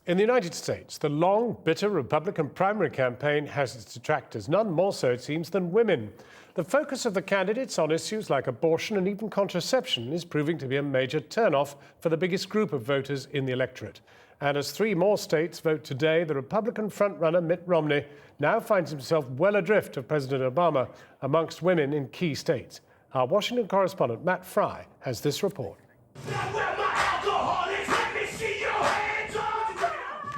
In the United States, the long, bitter Republican primary campaign has its detractors, none more so, it seems, than women. The focus of the candidates on issues like abortion and even contraception is proving to be a major turnoff for the biggest group of voters in the electorate. And as 3 more states vote today, the Republican frontrunner Mitt Romney now finds himself well adrift of President Obama amongst women in key states. Our Washington correspondent Matt Fry has this report.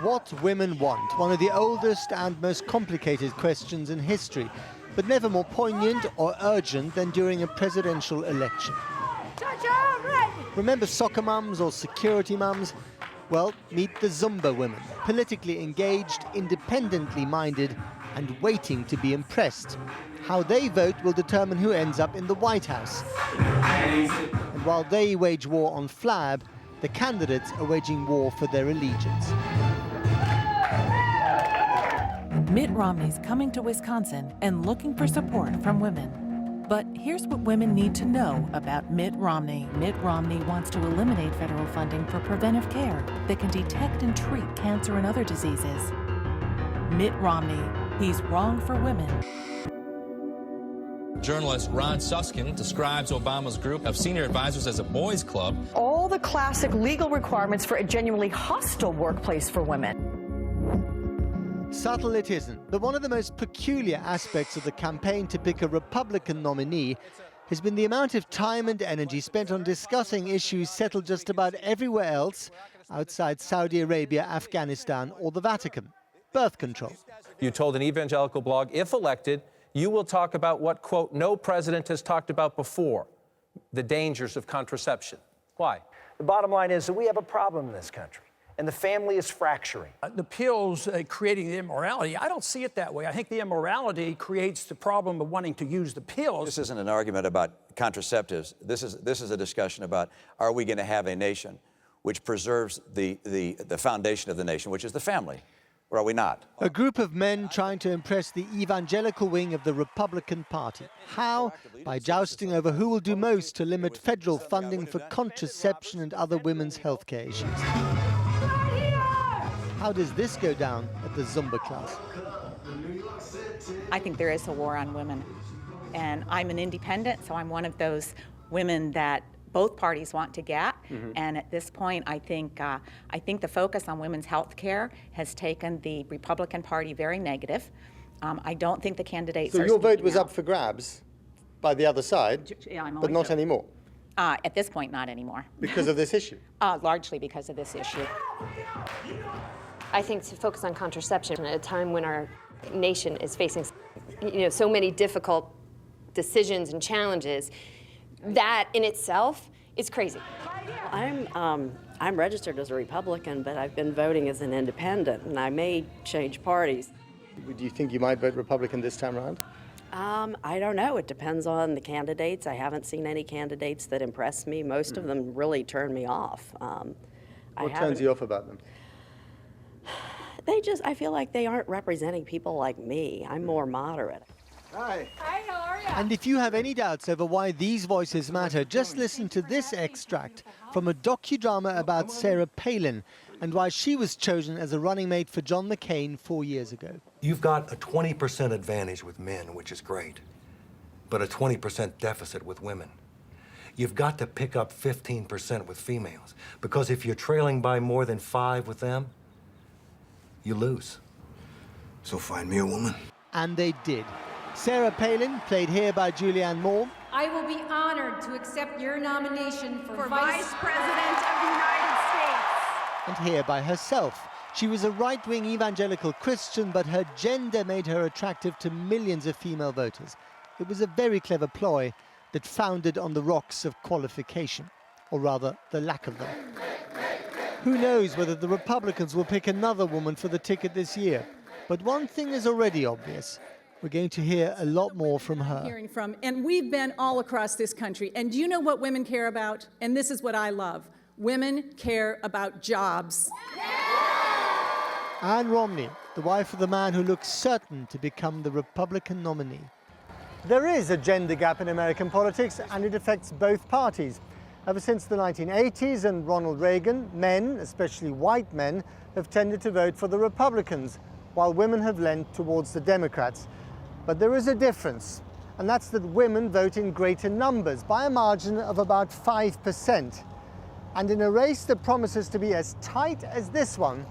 What women want, one of the oldest and most complicated questions in history, but never more poignant or urgent than during a presidential election. Remember soccer mums or security mums? Well, meet the Zumba women, politically engaged, independently minded, and waiting to be impressed. How they vote will determine who ends up in the White House. And while they wage war on flab, the candidates are waging war for their allegiance. Mitt Romney's coming to Wisconsin and looking for support from women. But here's what women need to know about Mitt Romney. Mitt Romney wants to eliminate federal funding for preventive care that can detect and treat cancer and other diseases. Mitt Romney, he's wrong for women. Journalist Ron Suskind describes Obama's group of senior advisors as a boys' club. All the classic legal requirements for a genuinely hostile workplace for women. Subtle it isn't, but one of the most peculiar aspects of the campaign to pick a Republican nominee has been the amount of time and energy spent on discussing issues settled just about everywhere else outside Saudi Arabia, Afghanistan, or the Vatican: birth control. You told an evangelical blog, if elected, you will talk about what, quote, no president has talked about before: the dangers of contraception. Why? The bottom line is that we have a problem in this country, and the family is fracturing. The pills creating the immorality, I don't see it that way. I think the immorality creates the problem of wanting to use the pills. This isn't an argument about contraceptives. This is a discussion about, are we going to have a nation which preserves the foundation of the nation, which is the family, or are we not? A group of men trying to impress the evangelical wing of the Republican Party. How? By jousting over who will do most to limit federal funding for contraception and other women's health care issues. How does this go down at the Zumba class? I think there is a war on women. And I'm an independent, so I'm one of those women that both parties want to get. And at this point, I think the focus on women's health care has taken the Republican Party very negative. I don't think the candidates are... So your vote was up for grabs by the other side, yeah, but not anymore? At this point, not anymore. Because of this issue? Largely because of this issue. I think to focus on contraception at a time when our nation is facing, so many difficult decisions and challenges, that in itself is crazy. I'm registered as a Republican, but I've been voting as an independent, and I may change parties. Do you think you might vote Republican this time around? I don't know. It depends on the candidates. I haven't seen any candidates that impress me. Most of them really turn me off. What turns you off about them? I feel like they aren't representing people like me. I'm more moderate. Hi. Hi, how are you? And if you have any doubts over why these voices matter, just listen to this extract from a docudrama about Sarah Palin and why she was chosen as a running mate for John McCain 4 years ago. You've got a 20% advantage with men, which is great, but a 20% deficit with women. You've got to pick up 15% with females, because if you're trailing by more than 5 with them, you lose. So find me a woman. And they did. Sarah Palin, played here by Julianne Moore. I will be honored to accept your nomination for Vice President of the United States. And here by herself. She was a right-wing evangelical Christian, but her gender made her attractive to millions of female voters. It was a very clever ploy that founded on the rocks of qualification, or rather, the lack of them. Who knows whether the Republicans will pick another woman for the ticket this year? But one thing is already obvious. We're going to hear a lot more from her. Hearing from, and we've been all across this country. And do you know what women care about? And this is what I love. Women care about jobs. Ann Romney, the wife of the man who looks certain to become the Republican nominee. There is a gender gap in American politics, and it affects both parties. Ever since the 1980s and Ronald Reagan, men, especially white men, have tended to vote for the Republicans, while women have leant towards the Democrats. But there is a difference, and that's that women vote in greater numbers, by a margin of about 5%. And in a race that promises to be as tight as this one,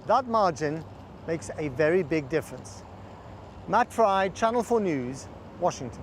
that margin makes a very big difference. Matt Fry, Channel 4 News, Washington.